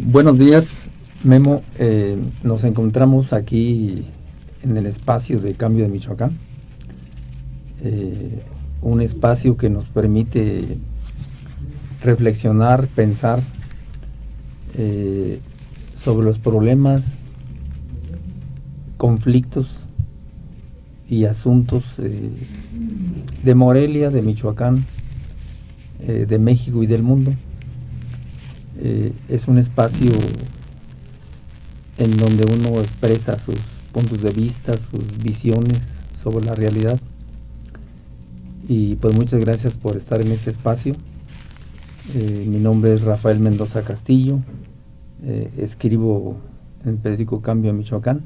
Buenos días, Memo. Nos encontramos aquí en el espacio de Cambio de Michoacán, un espacio que nos permite reflexionar, pensar sobre los problemas, conflictos y asuntos de Morelia, de Michoacán, de México y del mundo. Es un espacio en donde uno expresa sus puntos de vista, sus visiones sobre la realidad. Y pues muchas gracias por estar en este espacio. Mi nombre es Rafael Mendoza Castillo. Escribo en el periódico Cambio de Michoacán.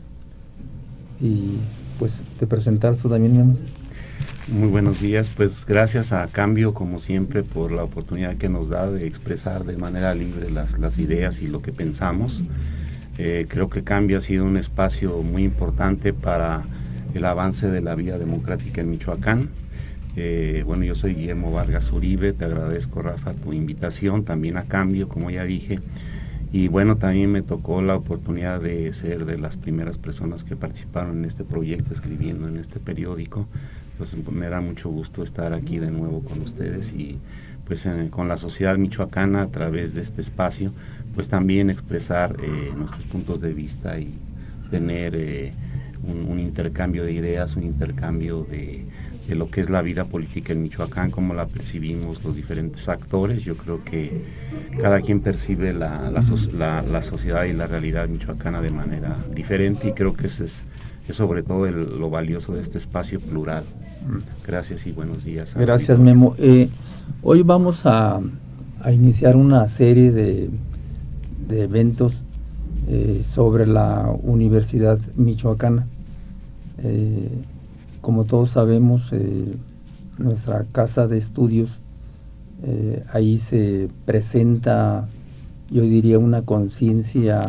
Y pues te presentar tú también, Memo. Muy buenos días, pues gracias a Cambio, como siempre, por la oportunidad que nos da de expresar de manera libre las ideas y lo que pensamos. Creo que Cambio ha sido un espacio muy importante para el avance de la vía democrática en Michoacán. Bueno, yo soy Guillermo Vargas Uribe, te agradezco, Rafa, tu invitación, también a Cambio, como ya dije. Y bueno, también me tocó la oportunidad de ser de las primeras personas que participaron en este proyecto, escribiendo en este periódico. Pues me da mucho gusto estar aquí de nuevo con ustedes y pues con la sociedad michoacana a través de este espacio, pues también expresar nuestros puntos de vista y tener un intercambio de ideas, un intercambio de lo que es la vida política en Michoacán, cómo la percibimos los diferentes actores. Yo creo que cada quien percibe la sociedad y la realidad michoacana de manera diferente, y creo que ese es sobre todo lo valioso de este espacio plural. Gracias y buenos días. Gracias, Memo. Hoy vamos a iniciar una serie de eventos sobre la Universidad Michoacana. Como todos sabemos, nuestra casa de estudios, ahí se presenta, yo diría, una conciencia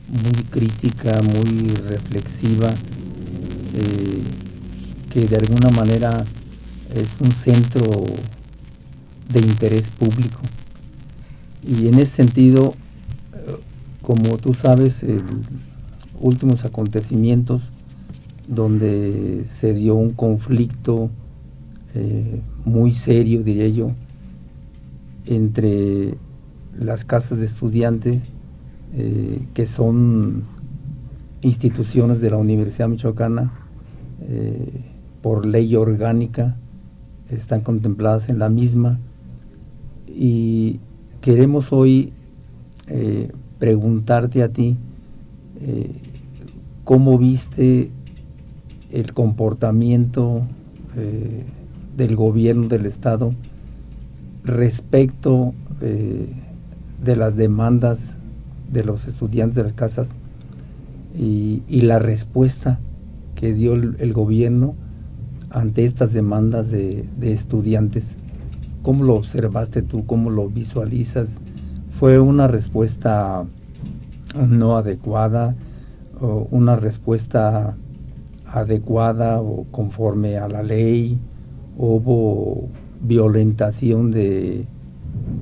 muy crítica, muy reflexiva, que de alguna manera es un centro de interés público. Y en ese sentido, como tú sabes, últimos acontecimientos donde se dio un conflicto muy serio, diría yo, entre las casas de estudiantes, que son instituciones de la Universidad Michoacana, por ley orgánica, están contempladas en la misma, y queremos hoy preguntarte a ti cómo viste el comportamiento del gobierno del estado respecto de las demandas de los estudiantes de las casas y la respuesta que dio el gobierno ante estas demandas de estudiantes. ¿Cómo lo observaste tú? ¿Cómo lo visualizas? ¿Fue una respuesta no adecuada o una respuesta adecuada o conforme a la ley? ¿Hubo violentación de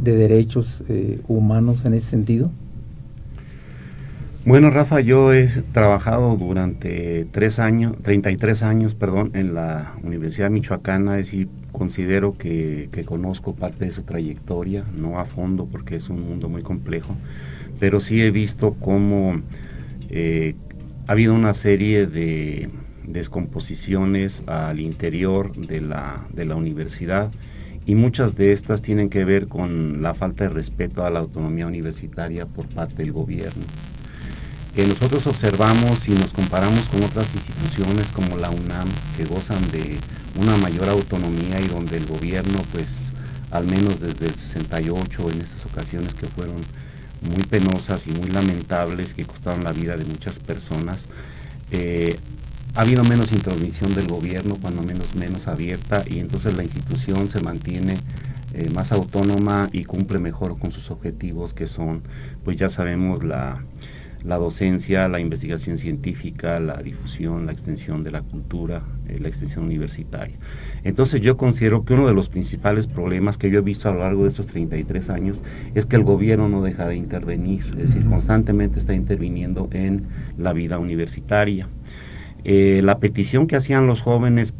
derechos humanos en ese sentido? Bueno, Rafa, yo he trabajado durante 33 años, en la Universidad Michoacana, es decir, considero que conozco parte de su trayectoria, no a fondo porque es un mundo muy complejo, pero sí he visto cómo ha habido una serie de descomposiciones al interior de la universidad, y muchas de estas tienen que ver con la falta de respeto a la autonomía universitaria por parte del gobierno. Nosotros observamos y nos comparamos con otras instituciones como la UNAM, que gozan de una mayor autonomía y donde el gobierno, pues al menos desde el 68, en estas ocasiones que fueron muy penosas y muy lamentables, que costaron la vida de muchas personas, ha habido menos intromisión del gobierno, cuando menos abierta, y entonces la institución se mantiene más autónoma y cumple mejor con sus objetivos, que son, pues ya sabemos, la docencia, la investigación científica, la difusión, la extensión de la cultura, la extensión universitaria. Entonces yo considero que uno de los principales problemas que yo he visto a lo largo de estos 33 años es que el gobierno no deja de intervenir, es decir, constantemente está interviniendo en la vida universitaria. La petición que hacían los jóvenes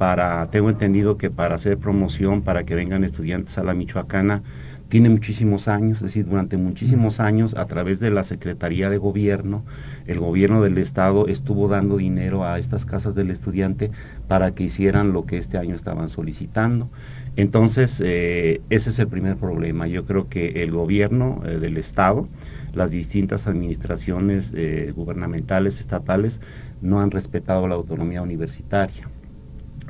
tengo entendido que para hacer promoción, para que vengan estudiantes a la Michoacana, tiene muchísimos años, es decir, durante muchísimos años, a través de la Secretaría de Gobierno, el gobierno del Estado estuvo dando dinero a estas casas del estudiante para que hicieran lo que este año estaban solicitando. Entonces, ese es el primer problema. Yo creo que el gobierno del Estado, las distintas administraciones gubernamentales, estatales, no han respetado la autonomía universitaria.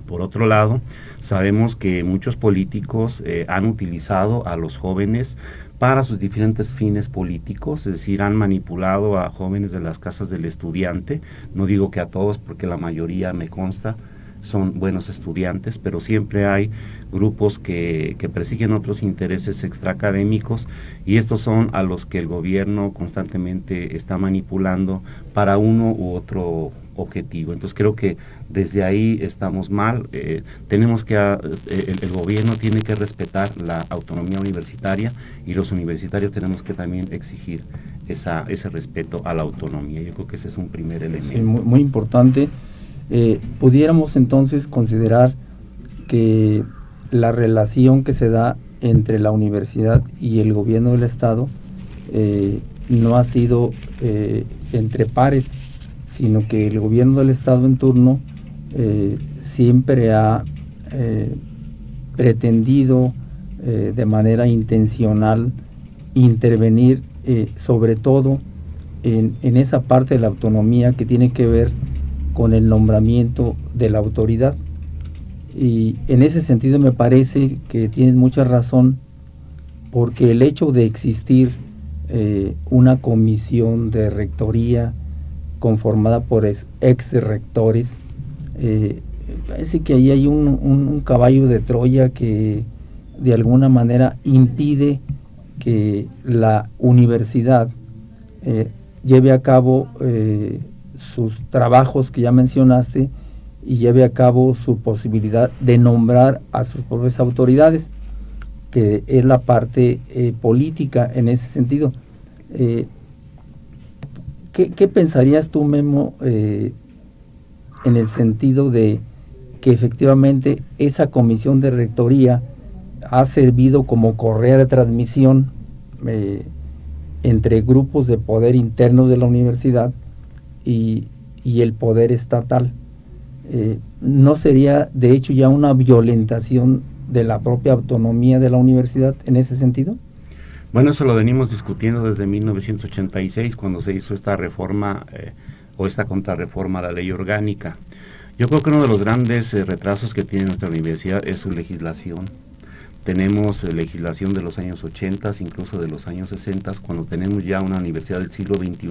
Por otro lado, sabemos que muchos políticos han utilizado a los jóvenes para sus diferentes fines políticos, es decir, han manipulado a jóvenes de las casas del estudiante. No digo que a todos, porque la mayoría, me consta, son buenos estudiantes, pero siempre hay grupos que persiguen otros intereses extraacadémicos, y estos son a los que el gobierno constantemente está manipulando para uno u otro objetivo. Entonces creo que desde ahí estamos mal. Tenemos que el gobierno tiene que respetar la autonomía universitaria, y los universitarios tenemos que también exigir ese respeto a la autonomía. Yo creo que ese es un primer elemento. Sí, muy, muy importante. Pudiéramos entonces considerar que la relación que se da entre la universidad y el gobierno del Estado no ha sido entre pares, sino que el gobierno del Estado en turno siempre ha pretendido de manera intencional intervenir sobre todo en esa parte de la autonomía que tiene que ver con el nombramiento de la autoridad. Y en ese sentido me parece que tienes mucha razón, porque el hecho de existir una comisión de rectoría conformada por ex rectores, parece que ahí hay un caballo de Troya que de alguna manera impide que la universidad lleve a cabo sus trabajos que ya mencionaste, y lleve a cabo su posibilidad de nombrar a sus propias autoridades, que es la parte política en ese sentido. ¿Qué pensarías tú, Memo, en el sentido de que efectivamente esa comisión de rectoría ha servido como correa de transmisión entre grupos de poder internos de la universidad y el poder estatal? ¿No sería de hecho ya una violentación de la propia autonomía de la universidad en ese sentido? Bueno, eso lo venimos discutiendo desde 1986, cuando se hizo esta reforma o esta contrarreforma a la ley orgánica. Yo creo que uno de los grandes retrasos que tiene nuestra universidad es su legislación. Tenemos legislación de los años 80, incluso de los años 60, cuando tenemos ya una universidad del siglo XXI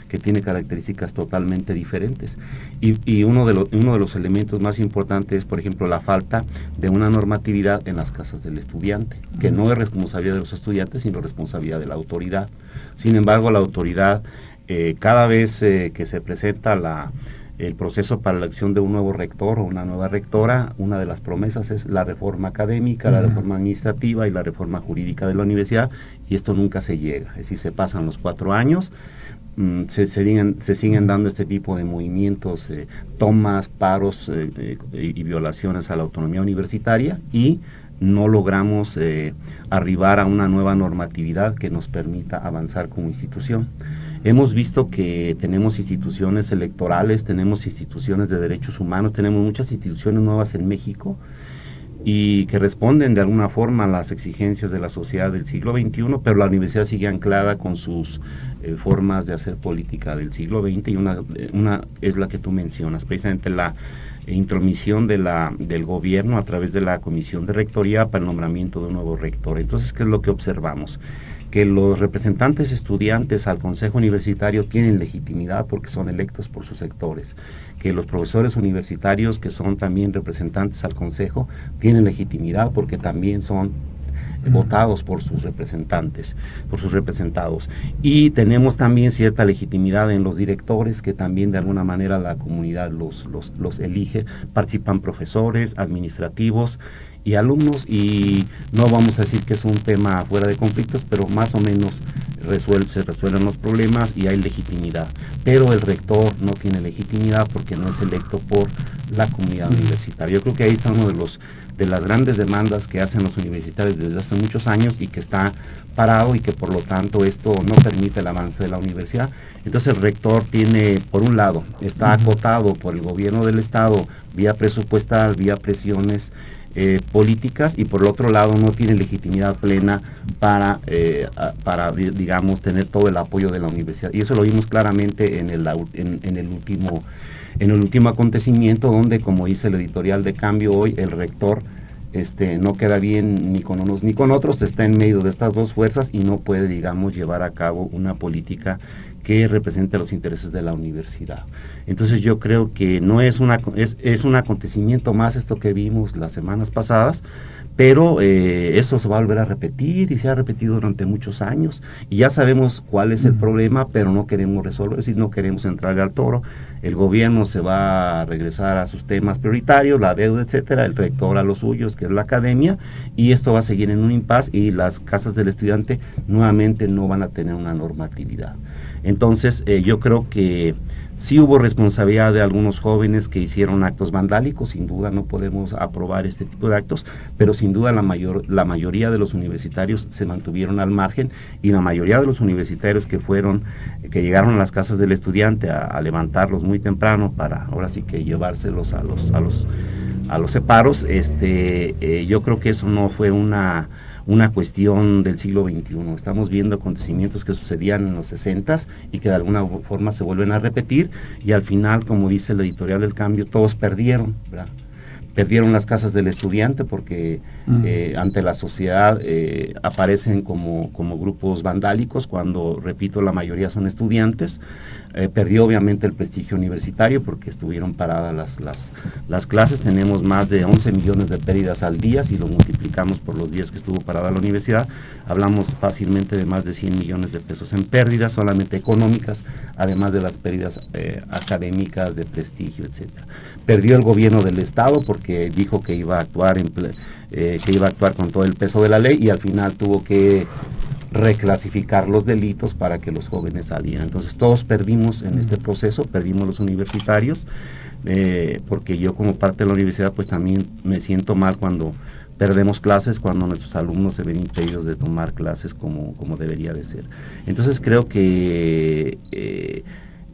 que tiene características totalmente diferentes. Y uno de los elementos más importantes es, por ejemplo, la falta de una normatividad en las casas del estudiante, que no es responsabilidad de los estudiantes, sino responsabilidad de la autoridad. Sin embargo, la autoridad, cada vez que se presenta el proceso para la elección de un nuevo rector o una nueva rectora, una de las promesas es la reforma académica, la reforma administrativa y la reforma jurídica de la universidad, y esto nunca se llega. Es decir, se pasan los 4 años, se siguen dando este tipo de movimientos, tomas, paros y violaciones a la autonomía universitaria, y no logramos arribar a una nueva normatividad que nos permita avanzar como institución. Hemos visto que tenemos instituciones electorales, tenemos instituciones de derechos humanos, tenemos muchas instituciones nuevas en México y que responden de alguna forma a las exigencias de la sociedad del siglo XXI, pero la universidad sigue anclada con sus formas de hacer política del siglo XX, y una es la que tú mencionas, precisamente la intromisión del gobierno a través de la comisión de rectoría para el nombramiento de un nuevo rector. Entonces, ¿qué es lo que observamos? Que los representantes estudiantes al consejo universitario tienen legitimidad porque son electos por sus sectores, que los profesores universitarios, que son también representantes al consejo, tienen legitimidad porque también son votados por sus representantes, por sus representados. Y tenemos también cierta legitimidad en los directores, que también de alguna manera la comunidad los elige. Participan profesores, administrativos y alumnos, y no vamos a decir que es un tema fuera de conflictos, pero más o menos se resuelven los problemas y hay legitimidad. Pero el rector no tiene legitimidad porque no es electo por la comunidad universitaria. Yo creo que ahí está uno de las grandes demandas que hacen los universitarios desde hace muchos años, y que está parado, y que por lo tanto esto no permite el avance de la universidad. Entonces el rector tiene, por un lado, está acotado por el gobierno del estado vía presupuestal, vía presiones políticas, y por el otro lado no tiene legitimidad plena para digamos, tener todo el apoyo de la universidad. Y eso lo vimos claramente en el último acontecimiento, donde, como dice el editorial de Cambio hoy, el rector no queda bien ni con unos ni con otros, está en medio de estas dos fuerzas y no puede, digamos, llevar a cabo una política que represente los intereses de la universidad. Entonces yo creo que no es un acontecimiento más esto que vimos las semanas pasadas, pero esto se va a volver a repetir, y se ha repetido durante muchos años, y ya sabemos cuál es el problema, pero no queremos resolver, es decir, no queremos entrarle al toro. El gobierno se va a regresar a sus temas prioritarios, la deuda, etcétera, el rector a los suyos, que es la academia, y esto va a seguir en un impasse, y las casas del estudiante nuevamente no van a tener una normatividad. Entonces yo creo que sí hubo responsabilidad de algunos jóvenes que hicieron actos vandálicos, sin duda no podemos aprobar este tipo de actos, pero sin duda la mayoría de los universitarios se mantuvieron al margen, y la mayoría de los universitarios que llegaron a las casas del estudiante a levantarlos muy temprano para ahora sí que llevárselos a los separos, yo creo que eso no fue una cuestión del siglo XXI. Estamos viendo acontecimientos que sucedían en los 60s y que de alguna forma se vuelven a repetir, y al final, como dice el editorial del Cambio, todos perdieron, ¿verdad? Perdieron las casas del estudiante porque ante la sociedad aparecen como grupos vandálicos, cuando, repito, la mayoría son estudiantes. Perdió obviamente el prestigio universitario porque estuvieron paradas las clases. Tenemos más de 11 millones de pérdidas al día. Si lo multiplicamos por los días que estuvo parada la universidad, hablamos fácilmente de más de 100 millones de pesos en pérdidas solamente económicas, además de las pérdidas académicas, de prestigio, etcétera. Perdió el gobierno del estado porque dijo que iba a actuar con todo el peso de la ley, y al final tuvo que reclasificar los delitos para que los jóvenes salieran. Entonces todos perdimos en este proceso, perdimos los universitarios, porque yo, como parte de la universidad, pues también me siento mal cuando perdemos clases, cuando nuestros alumnos se ven impedidos de tomar clases como debería de ser. Entonces creo que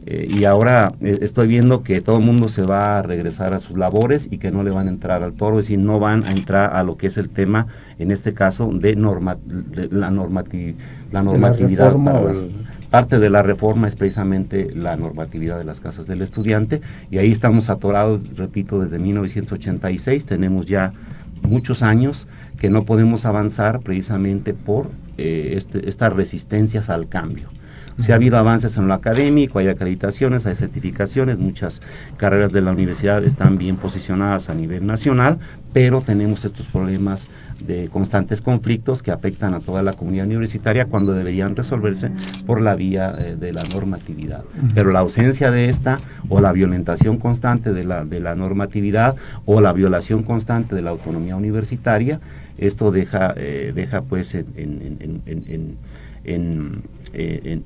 y ahora estoy viendo que todo el mundo se va a regresar a sus labores y que no le van a entrar al toro, es decir, no van a entrar a lo que es el tema, en este caso, de la normatividad. Parte de la reforma es precisamente la normatividad de las casas del estudiante, y ahí estamos atorados, repito, desde 1986, tenemos ya muchos años que no podemos avanzar precisamente por estas resistencias al cambio. Sí ha habido avances en lo académico, hay acreditaciones, hay certificaciones, muchas carreras de la universidad están bien posicionadas a nivel nacional, pero tenemos estos problemas de constantes conflictos que afectan a toda la comunidad universitaria, cuando deberían resolverse por la vía de la normatividad. Pero la ausencia de esta, o la violentación constante de la normatividad, o la violación constante de la autonomía universitaria, esto deja pues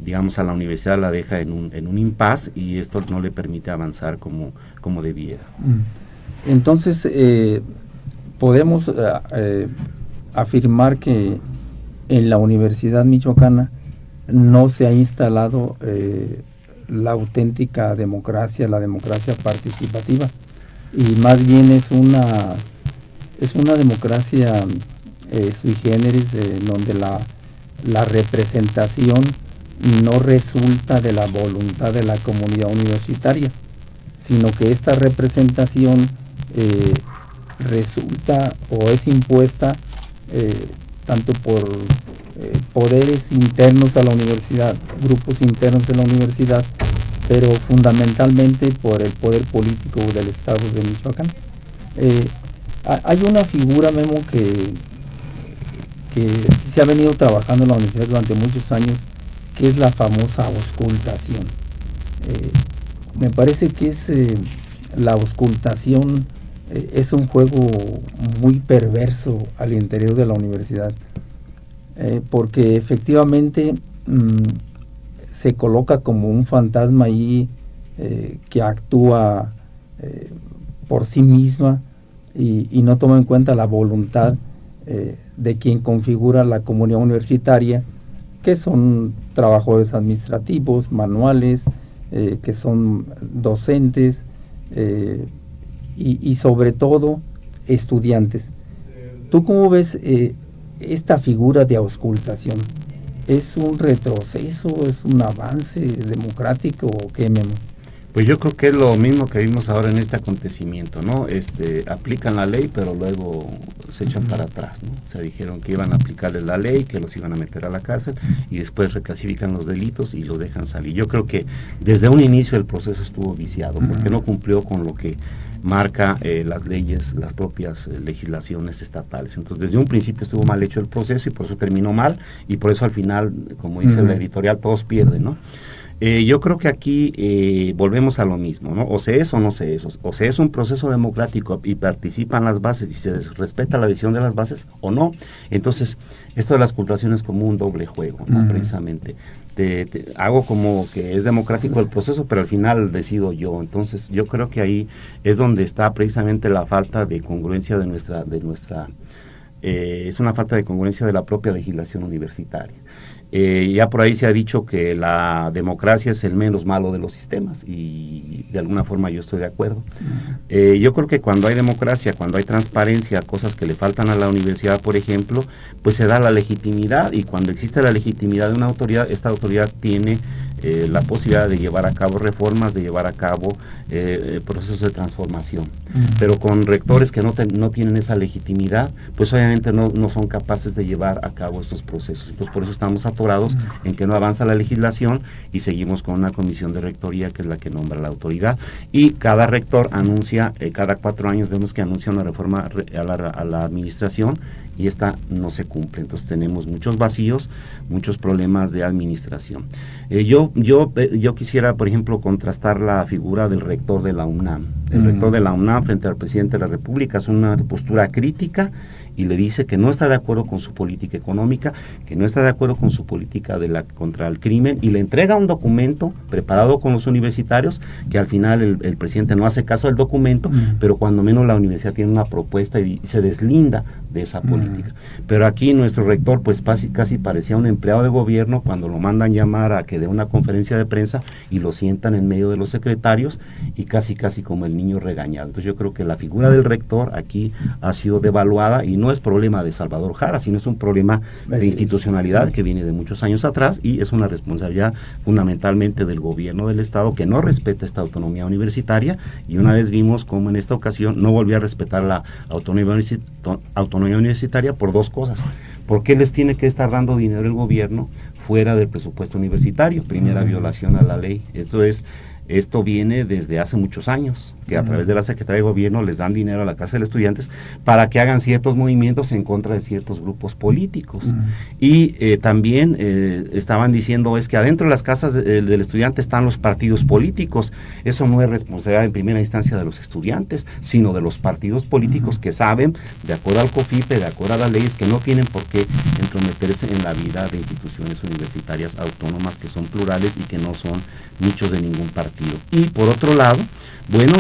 digamos, a la universidad la deja en un impasse, y esto no le permite avanzar como debiera. Entonces podemos afirmar que en la Universidad Michoacana no se ha instalado la auténtica democracia, la democracia participativa, y más bien es una democracia sui generis, donde la representación no resulta de la voluntad de la comunidad universitaria, sino que esta representación resulta o es impuesta tanto por poderes internos a la universidad, grupos internos de la universidad, pero fundamentalmente por el poder político del estado de Michoacán. Hay una figura, Memo, que que se ha venido trabajando en la universidad durante muchos años, que es la famosa auscultación. Me parece que la auscultación es un juego muy perverso al interior de la universidad, porque efectivamente se coloca como un fantasma ahí que actúa por sí misma y no toma en cuenta la voluntad de quien configura la comunidad universitaria, que son trabajadores administrativos, manuales, que son docentes y sobre todo estudiantes. ¿Tú cómo ves esta figura de auscultación? ¿Es un retroceso, es un avance democrático o qué, Memo? Pues yo creo que es lo mismo que vimos ahora en este acontecimiento, ¿no? Aplican la ley, pero luego se echan para atrás, ¿no? O sea, dijeron que iban a aplicarles la ley, que los iban a meter a la cárcel y después reclasifican los delitos y los dejan salir. Yo creo que desde un inicio el proceso estuvo viciado porque no cumplió con lo que marca las leyes, las propias legislaciones estatales. Entonces, desde un principio estuvo mal hecho el proceso y por eso terminó mal y por eso al final, como dice la editorial, todos pierden, ¿no? Yo creo que aquí volvemos a lo mismo, ¿no? O se es o no se es, o se es un proceso democrático y participan las bases y se respeta la decisión de las bases o no. Entonces, esto de la auscultación es como un doble juego, ¿no? Precisamente. Hago como que es democrático el proceso, pero al final decido yo. Entonces, yo creo que ahí es donde está precisamente la falta de congruencia de nuestra es una falta de congruencia de la propia legislación universitaria. Ya por ahí se ha dicho que la democracia es el menos malo de los sistemas y de alguna forma yo estoy de acuerdo. Yo creo que cuando hay democracia, cuando hay transparencia, cosas que le faltan a la universidad, por ejemplo, pues se da la legitimidad y cuando existe la legitimidad de una autoridad, esta autoridad tiene la posibilidad de llevar a cabo reformas, de llevar a cabo procesos de transformación. Pero con rectores que no tienen esa legitimidad, pues obviamente no son capaces de llevar a cabo estos procesos. Entonces por eso estamos atorados en que no avanza la legislación y seguimos con una comisión de rectoría que es la que nombra la autoridad. Y cada rector anuncia, cada 4 años vemos que anuncia una reforma a la administración y esta no se cumple. Entonces tenemos muchos vacíos, muchos problemas de administración. Yo quisiera, por ejemplo, contrastar la figura del rector de la UNAM. El rector de la UNAM frente al presidente de la República es una postura crítica y le dice que no está de acuerdo con su política económica, que no está de acuerdo con su política contra el crimen, y le entrega un documento preparado con los universitarios, que al final el presidente no hace caso del documento, pero cuando menos la universidad tiene una propuesta y se deslinda de esa política. Pero aquí nuestro rector pues casi parecía un empleado de gobierno cuando lo mandan llamar a que dé una conferencia de prensa y lo sientan en medio de los secretarios y casi como el niño regañado. Entonces yo creo que la figura del rector aquí ha sido devaluada y no es problema de Salvador Jara, sino es un problema de institucionalidad que viene de muchos años atrás y es una responsabilidad fundamentalmente del gobierno del estado que no respeta esta autonomía universitaria y una vez vimos cómo en esta ocasión no volvió a respetar la autonomía universitaria por 2 cosas. ¿Por qué les tiene que estar dando dinero el gobierno fuera del presupuesto universitario? Primera violación a la ley. Esto viene desde hace muchos años, que a través de la Secretaría de Gobierno les dan dinero a la Casa de los Estudiantes para que hagan ciertos movimientos en contra de ciertos grupos políticos. Y también estaban diciendo es que adentro de las casas del estudiante están los partidos políticos. Eso no es responsabilidad en primera instancia de los estudiantes, sino de los partidos políticos que saben, de acuerdo al COFIPE, de acuerdo a las leyes, que no tienen por qué entrometerse en la vida de instituciones universitarias autónomas que son plurales y que no son nichos de ningún partido. Y por otro lado, bueno,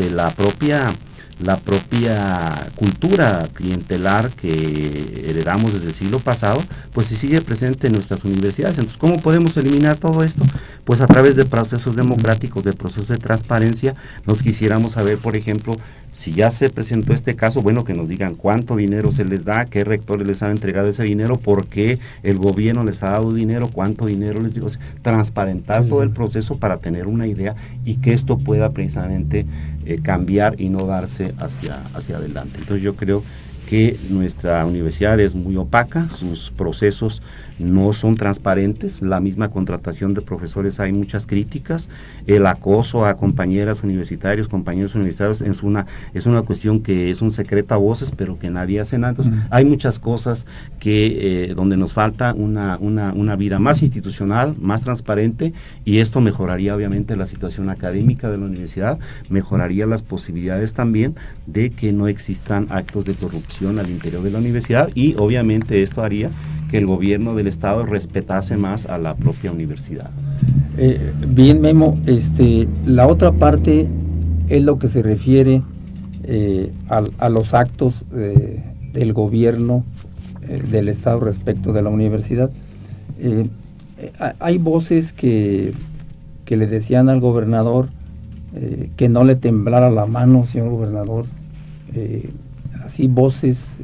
la propia cultura clientelar que heredamos desde el siglo pasado, pues se sigue presente en nuestras universidades. Entonces, ¿cómo podemos eliminar todo esto? Pues a través de procesos democráticos, de procesos de transparencia. Nos quisiéramos saber, por ejemplo, si ya se presentó este caso, bueno, que nos digan cuánto dinero se les da, qué rectores les han entregado ese dinero, por qué el gobierno les ha dado dinero, cuánto dinero les dio, transparentar todo el proceso para tener una idea y que esto pueda precisamente cambiar y no darse hacia adelante. Entonces yo creo que nuestra universidad es muy opaca, sus procesos no son transparentes, la misma contratación de profesores hay muchas críticas, el acoso a compañeras universitarios, compañeros universitarios es una cuestión que es un secreto a voces, pero que nadie hace nada. Entonces, hay muchas cosas que donde nos falta una vida más institucional, más transparente, y esto mejoraría obviamente la situación académica de la universidad, mejoraría las posibilidades también de que no existan actos de corrupción al interior de la universidad, y obviamente esto haría que el gobierno del estado respetase más a la propia universidad. Bien, Memo, la otra parte es lo que se refiere a los actos del gobierno del estado respecto de la universidad. Hay voces que le decían al gobernador que no le temblara la mano, señor gobernador. Así voces,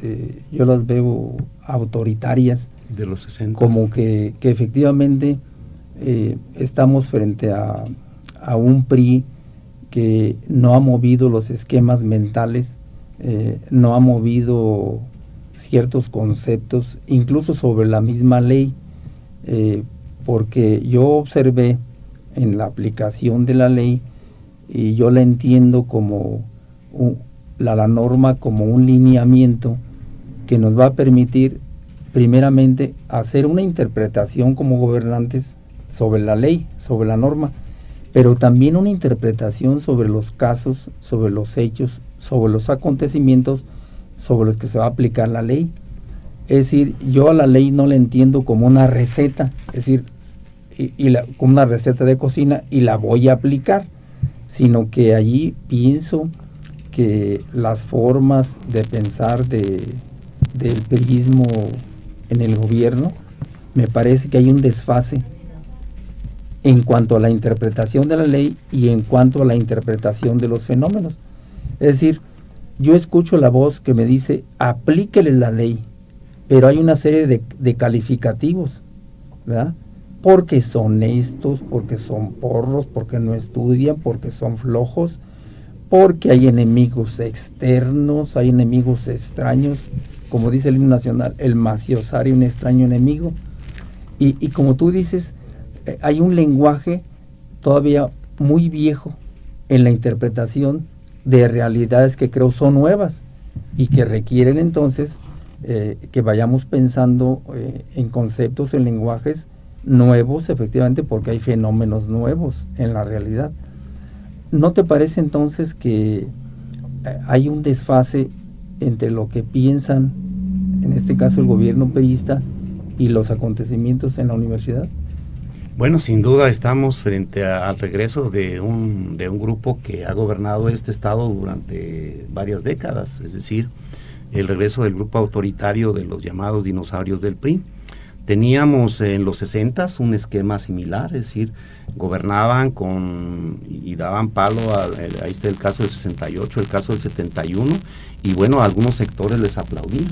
yo las veo autoritarias, de los 60. Como que efectivamente estamos frente a un PRI que no ha movido los esquemas mentales, no ha movido ciertos conceptos, incluso sobre la misma ley, porque yo observé en la aplicación de la ley, y yo la entiendo como la norma como un lineamiento que nos va a permitir primeramente hacer una interpretación como gobernantes sobre la ley, sobre la norma, pero también una interpretación sobre los casos, sobre los hechos, sobre los acontecimientos sobre los que se va a aplicar la ley. Es decir, yo a la ley no la entiendo como una receta, es decir, como una receta de cocina y la voy a aplicar, sino que allí pienso que las formas de pensar del priismo en el gobierno, me parece que hay un desfase en cuanto a la interpretación de la ley y en cuanto a la interpretación de los fenómenos. Es decir, yo escucho la voz que me dice, aplíquele la ley, pero hay una serie de calificativos, ¿verdad? Porque son estos, porque son porros, porque no estudian, porque son flojos, porque hay enemigos externos, hay enemigos extraños, como dice el himno nacional, el maciosare, un extraño enemigo, y como tú dices, hay un lenguaje todavía muy viejo en la interpretación de realidades que creo son nuevas y que requieren entonces que vayamos pensando en conceptos, en lenguajes nuevos, efectivamente, porque hay fenómenos nuevos en la realidad. ¿No te parece entonces que hay un desfase entre lo que piensan, en este caso el gobierno priista, y los acontecimientos en la universidad? Bueno, sin duda estamos frente al regreso de un grupo que ha gobernado este estado durante varias décadas, es decir, el regreso del grupo autoritario de los llamados dinosaurios del PRI. Teníamos en los 60s un esquema similar, es decir, gobernaban y daban palo, ahí está el caso del 68, el caso del 71, y bueno, a algunos sectores les aplaudían.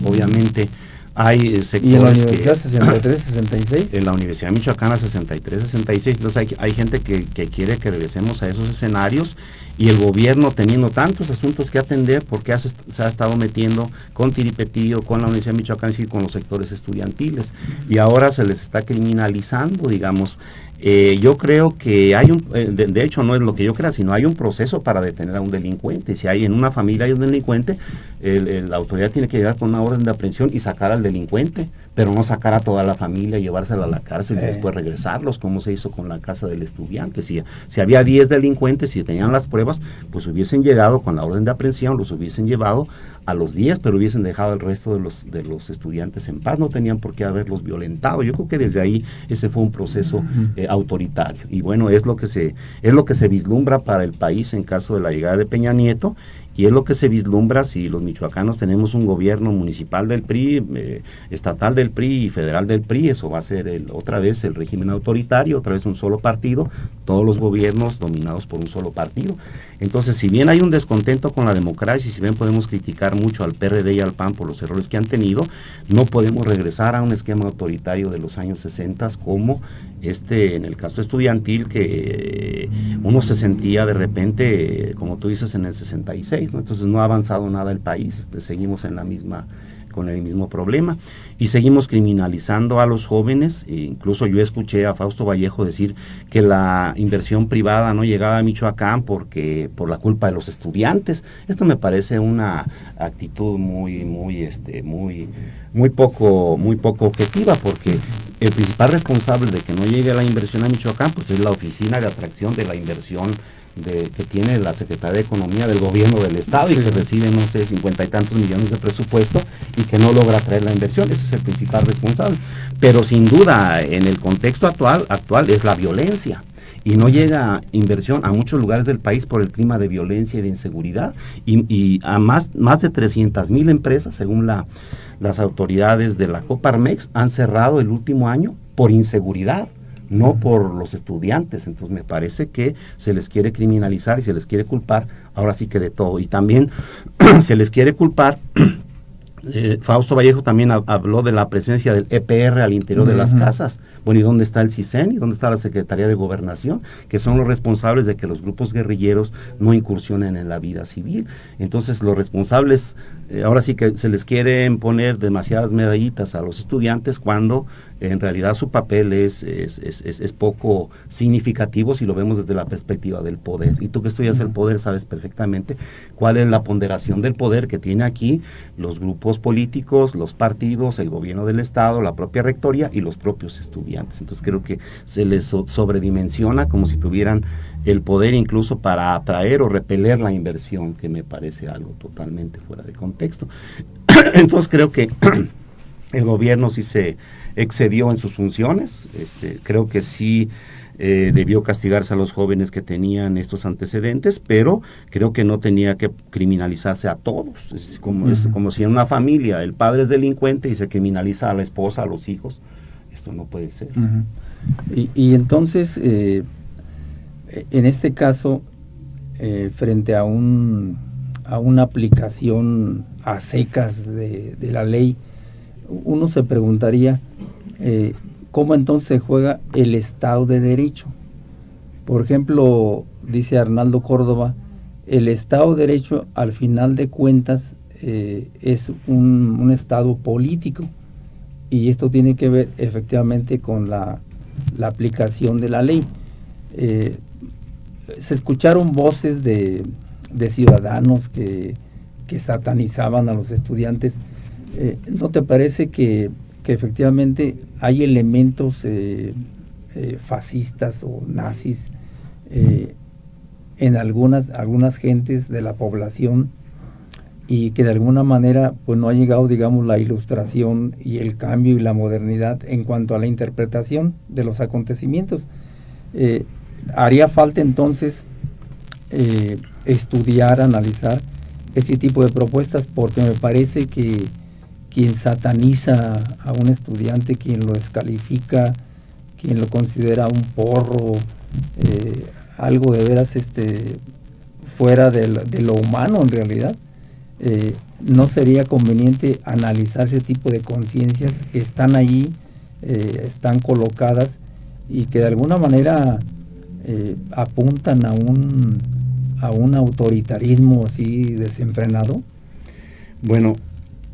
Obviamente hay sectores. ¿Y en la Universidad 63, 66? En la Universidad Michoacana 63, 66, entonces hay gente que quiere que regresemos a esos escenarios, y el gobierno, teniendo tantos asuntos que atender, porque se ha estado metiendo con Tiripetío, con la Universidad de Michoacán y con los sectores estudiantiles, y ahora se les está criminalizando, digamos. Yo creo que hay de hecho no es lo que yo crea, sino hay un proceso para detener a un delincuente. Si hay en una familia hay un delincuente, la autoridad tiene que llegar con una orden de aprehensión y sacar al delincuente, pero no sacar a toda la familia, llevársela a la cárcel y después regresarlos, como se hizo con la casa del estudiante. Si había 10 delincuentes, si tenían las pruebas, pues hubiesen llegado con la orden de aprehensión, los hubiesen llevado a los 10, pero hubiesen dejado al resto de los estudiantes en paz, no tenían por qué haberlos violentado. Yo creo que desde ahí ese fue un proceso autoritario, y bueno, es lo que se vislumbra para el país en caso de la llegada de Peña Nieto, y es lo que se vislumbra si los michoacanos tenemos un gobierno municipal del PRI, estatal del PRI y federal del PRI. Eso va a ser otra vez el régimen autoritario, otra vez un solo partido, todos los gobiernos dominados por un solo partido. Entonces, si bien hay un descontento con la democracia, y si bien podemos criticar mucho al PRD y al PAN por los errores que han tenido, no podemos regresar a un esquema autoritario de los años 60 como en el caso estudiantil, que uno se sentía de repente, como tú dices, en el 66, ¿no? Entonces no ha avanzado nada el país, seguimos con el mismo problema y seguimos criminalizando a los jóvenes. Incluso yo escuché a Fausto Vallejo decir que la inversión privada no llegaba a Michoacán por la culpa de los estudiantes. Esto me parece una actitud muy poco objetiva, porque el principal responsable de que no llegue la inversión a Michoacán pues es la oficina de atracción de la inversión que tiene la Secretaría de Economía del gobierno del estado, y que recibe, no sé, 50 y tantos millones de presupuesto y que no logra traer la inversión. Ese es el principal responsable. Pero sin duda, en el contexto actual es la violencia, y no llega inversión a muchos lugares del país por el clima de violencia y de inseguridad, y a más de 300,000 empresas, según las autoridades de la Coparmex, han cerrado el último año por inseguridad, no por los estudiantes. Entonces me parece que se les quiere criminalizar y se les quiere culpar, ahora sí que de todo. Y también se les quiere culpar, Fausto Vallejo también habló de la presencia del EPR al interior de las casas. Bueno, ¿y dónde está el CISEN? ¿Y dónde está la Secretaría de Gobernación? Que son los responsables de que los grupos guerrilleros no incursionen en la vida civil. Entonces los responsables, ahora sí que se les quieren poner demasiadas medallitas a los estudiantes, cuando en realidad su papel es poco significativo si lo vemos desde la perspectiva del poder. Y tú que estudias el poder sabes perfectamente cuál es la ponderación del poder que tiene aquí los grupos políticos, los partidos, el gobierno del estado, la propia rectoría y los propios estudiantes. Entonces creo que se les sobredimensiona como si tuvieran el poder incluso para atraer o repeler la inversión, que me parece algo totalmente fuera de contexto. Entonces creo que el gobierno sí se excedió en sus funciones. Creo que sí debió castigarse a los jóvenes que tenían estos antecedentes, pero creo que no tenía que criminalizarse a todos. Es como si en una familia el padre es delincuente y se criminaliza a la esposa, a los hijos. Esto no puede ser. Y entonces, en este caso, frente a una aplicación a secas de la ley, uno se preguntaría cómo entonces se juega el Estado de Derecho. Por ejemplo, dice Arnaldo Córdoba, el Estado de Derecho al final de cuentas es un Estado político, y esto tiene que ver efectivamente con la aplicación de la ley. Se escucharon voces de ciudadanos que satanizaban a los estudiantes. ¿No te parece que efectivamente hay elementos fascistas o nazis en algunas gentes de la población, y que de alguna manera pues no ha llegado, digamos, la ilustración y el cambio y la modernidad en cuanto a la interpretación de los acontecimientos? Haría falta entonces estudiar, analizar ese tipo de propuestas, porque me parece que quien sataniza a un estudiante, quien lo descalifica, quien lo considera un porro, algo de veras fuera de lo humano en realidad, no sería conveniente analizar ese tipo de conciencias que están allí, están colocadas, y que de alguna manera apuntan a un autoritarismo así desenfrenado? Bueno,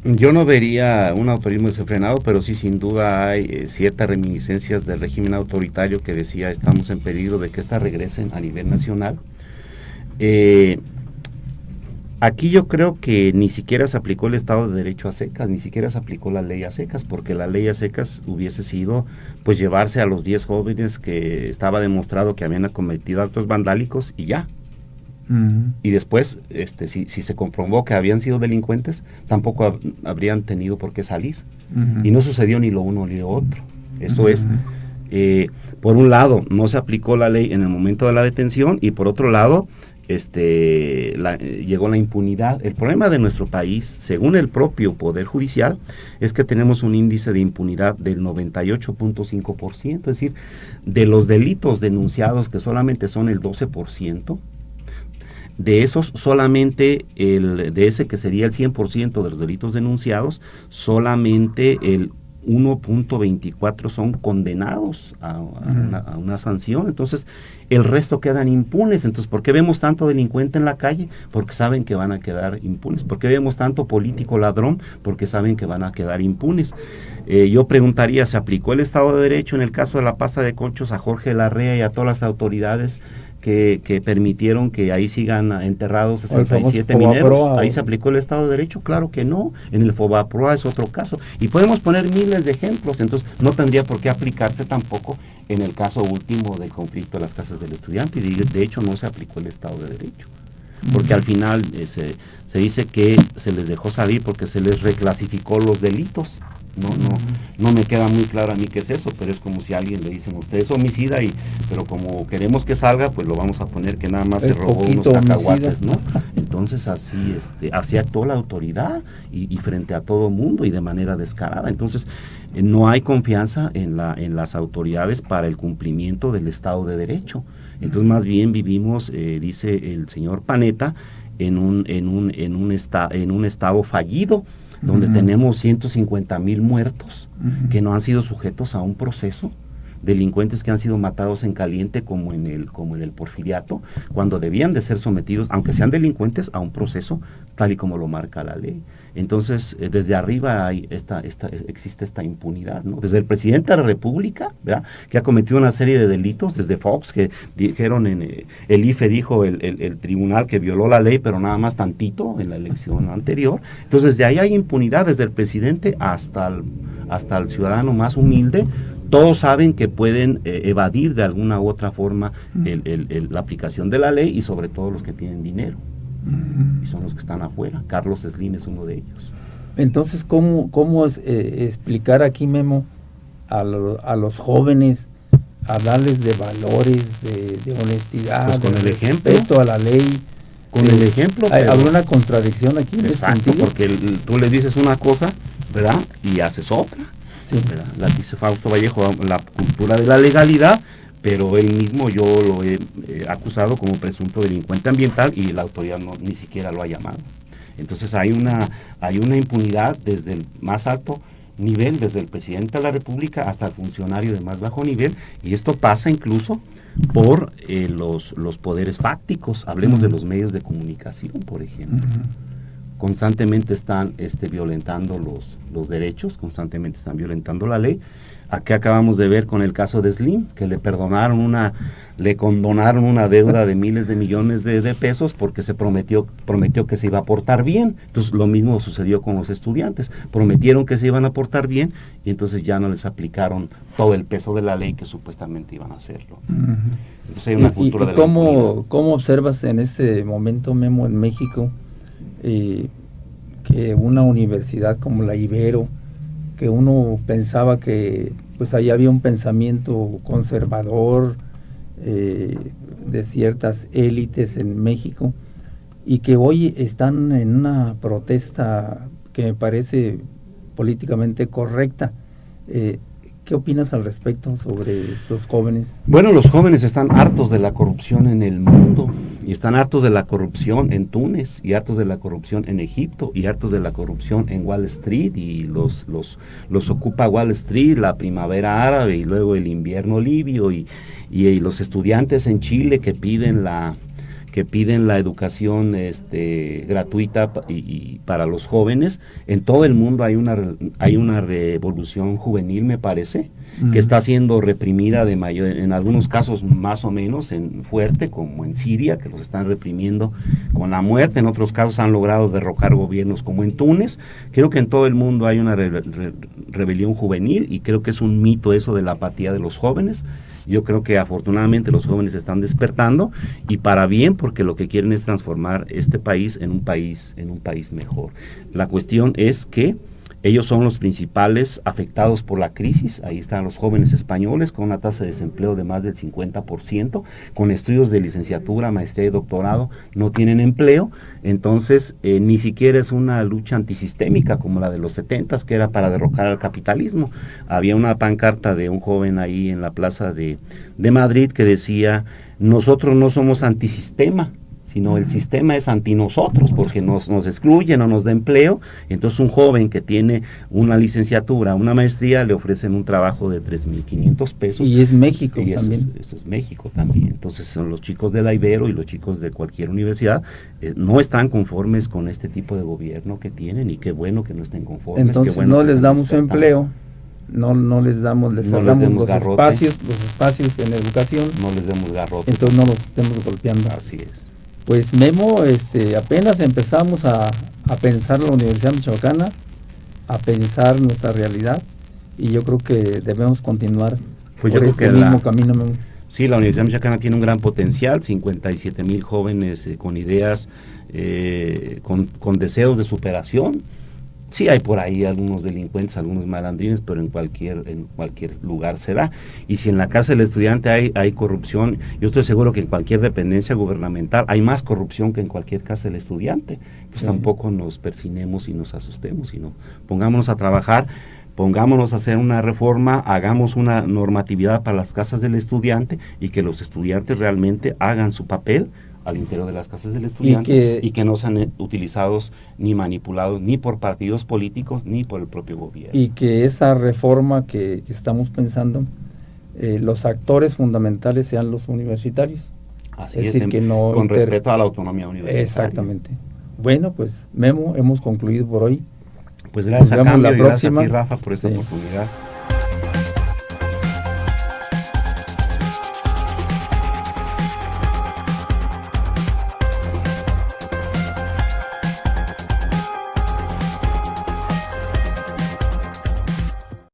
yo no vería un autorismo desenfrenado, pero sí, sin duda hay ciertas reminiscencias del régimen autoritario que decía: estamos en peligro de que éstas regresen a nivel nacional. Aquí yo creo que ni siquiera se aplicó el Estado de Derecho a secas, ni siquiera se aplicó la ley a secas, porque la ley a secas hubiese sido pues llevarse a los 10 jóvenes que estaba demostrado que habían cometido actos vandálicos y ya. Y después, si se comprobó que habían sido delincuentes, tampoco habrían tenido por qué salir. Y no sucedió ni lo uno ni lo otro. Eso es, por un lado, no se aplicó la ley en el momento de la detención, y por otro lado, llegó la impunidad. El problema de nuestro país, según el propio Poder Judicial, es que tenemos un índice de impunidad del 98.5%, es decir, de los delitos denunciados, que solamente son el 12%, de esos solamente de ese que sería el 100% de los delitos denunciados, solamente el 1.24 son condenados a una sanción. Entonces el resto quedan impunes. Entonces, ¿por qué vemos tanto delincuente en la calle? Porque saben que van a quedar impunes. ¿Por qué vemos tanto político ladrón? Porque saben que van a quedar impunes. Yo preguntaría, ¿se aplicó el Estado de Derecho en el caso de la pasta de conchos a Jorge Larrea y a todas las autoridades que permitieron que ahí sigan enterrados 67 mineros? ¿Ahí se aplicó el Estado de Derecho? Claro que no. En el Fobaproa es otro caso. Y podemos poner miles de ejemplos. Entonces, no tendría por qué aplicarse tampoco en el caso último del conflicto de las casas del estudiante. Y de hecho, no se aplicó el Estado de Derecho. Porque al final se dice que se les dejó salir porque se les reclasificó los delitos. No me queda muy claro a mí qué es eso, pero es como si a alguien le dicen, usted es homicida, pero como queremos que salga, pues lo vamos a poner que nada más se robó unos cacahuates, ¿no? Entonces así actuó la autoridad y frente a todo mundo y de manera descarada. Entonces no hay confianza en las autoridades para el cumplimiento del Estado de Derecho. Entonces más bien vivimos, dice el señor Panetta, en un estado fallido, donde tenemos 150,000 muertos que no han sido sujetos a un proceso, delincuentes que han sido matados en caliente como en el Porfiriato, cuando debían de ser sometidos, aunque sean delincuentes, a un proceso tal y como lo marca la ley. Entonces, desde arriba existe esta impunidad, ¿no? Desde el presidente de la República, ¿verdad?, que ha cometido una serie de delitos, desde Fox, que dijeron el IFE dijo el tribunal que violó la ley, pero nada más tantito en la elección anterior. Entonces, desde ahí hay impunidad, desde el presidente hasta el ciudadano más humilde. Todos saben que pueden evadir de alguna u otra forma la aplicación de la ley, y sobre todo los que tienen dinero. Y son los que están afuera. Carlos Slim es uno de ellos. Entonces, ¿cómo explicar aquí, Memo, a los jóvenes, a darles de valores, de honestidad, pues con el respeto a la ley? Con el ejemplo. ¿Habrá una contradicción aquí? Exacto, porque tú le dices una cosa, ¿verdad?, y haces otra. Sí. La dice Fausto Vallejo, la cultura de la legalidad, pero él mismo yo lo he acusado como presunto delincuente ambiental y la autoridad ni siquiera lo ha llamado. Entonces hay una impunidad desde el más alto nivel, desde el presidente de la República hasta el funcionario de más bajo nivel, y esto pasa incluso por los poderes fácticos. Hablemos de los medios de comunicación, por ejemplo. Constantemente están violentando los derechos, constantemente están violentando la ley. Aquí acabamos de ver con el caso de Slim, que le condonaron una deuda de miles de millones de pesos porque se prometió que se iba a portar bien. Entonces lo mismo sucedió con los estudiantes, prometieron que se iban a portar bien y entonces ya no les aplicaron todo el peso de la ley que supuestamente iban a hacerlo. Entonces hay una cultura de la impunidad. ¿Cómo observas en este momento, Memo, en México, que una universidad como la Ibero, que uno pensaba que pues ahí había un pensamiento conservador de ciertas élites en México, y que hoy están en una protesta que me parece políticamente correcta? ¿Qué opinas al respecto sobre estos jóvenes? Bueno, los jóvenes están hartos de la corrupción en el mundo, y están hartos de la corrupción en Túnez, y hartos de la corrupción en Egipto, y hartos de la corrupción en Wall Street, y los ocupa Wall Street, la primavera árabe, y luego el invierno libio, y los estudiantes en Chile que piden la educación gratuita y para los jóvenes. En todo el mundo hay una revolución juvenil, me parece, que está siendo reprimida en algunos casos más o menos fuerte, como en Siria, que los están reprimiendo con la muerte. En otros casos han logrado derrocar gobiernos, como en Túnez. Creo que en todo el mundo hay una rebelión juvenil, y creo que es un mito eso de la apatía de los jóvenes. Yo creo que afortunadamente los jóvenes están despertando, y para bien, porque lo que quieren es transformar este país en un país mejor. La cuestión es que ellos son los principales afectados por la crisis. Ahí están los jóvenes españoles con una tasa de desempleo de más del 50%, con estudios de licenciatura, maestría y doctorado, no tienen empleo. Entonces ni siquiera es una lucha antisistémica como la de los 70s, que era para derrocar al capitalismo. Había una pancarta de un joven ahí en la plaza de Madrid que decía: nosotros no somos antisistema, sino el sistema es anti nosotros, porque nos excluye, no nos da empleo. Entonces un joven que tiene una licenciatura, una maestría, le ofrecen un trabajo de 3,500 pesos. Y es México y también. Eso es México también. Entonces son los chicos de la Ibero y los chicos de cualquier universidad no están conformes con este tipo de gobierno que tienen, y qué bueno que no estén conformes. Entonces qué bueno no que les están damos despertando. empleo, les cerramos los garrote. espacios en educación, No les demos garrote. entonces no los estemos golpeando. Así es. Pues Memo, apenas empezamos a pensar la Universidad Michoacana, a pensar nuestra realidad, y yo creo que debemos continuar Pues yo por creo este que mismo camino, Memo. Sí, la Universidad Michoacana tiene un gran potencial, 57,000 jóvenes con ideas, con deseos de superación. Sí hay por ahí algunos delincuentes, algunos malandrines, pero en cualquier lugar se da. Y si en la casa del estudiante hay corrupción, yo estoy seguro que en cualquier dependencia gubernamental hay más corrupción que en cualquier casa del estudiante. Pues Sí. Tampoco nos persinemos y nos asustemos, sino pongámonos a trabajar, pongámonos a hacer una reforma, hagamos una normatividad para las casas del estudiante, y que los estudiantes realmente hagan su papel al interior de las casas del estudiante, y que no sean utilizados ni manipulados ni por partidos políticos ni por el propio gobierno. Y que esa reforma que estamos pensando, los actores fundamentales sean los universitarios. Así es es, decir, que no con respeto a la autonomía universitaria. Exactamente. Bueno, pues Memo, hemos concluido por hoy. Pues gracias a Nos vemos Cambio la y gracias a próxima. ti, Rafa, por esta Sí. oportunidad.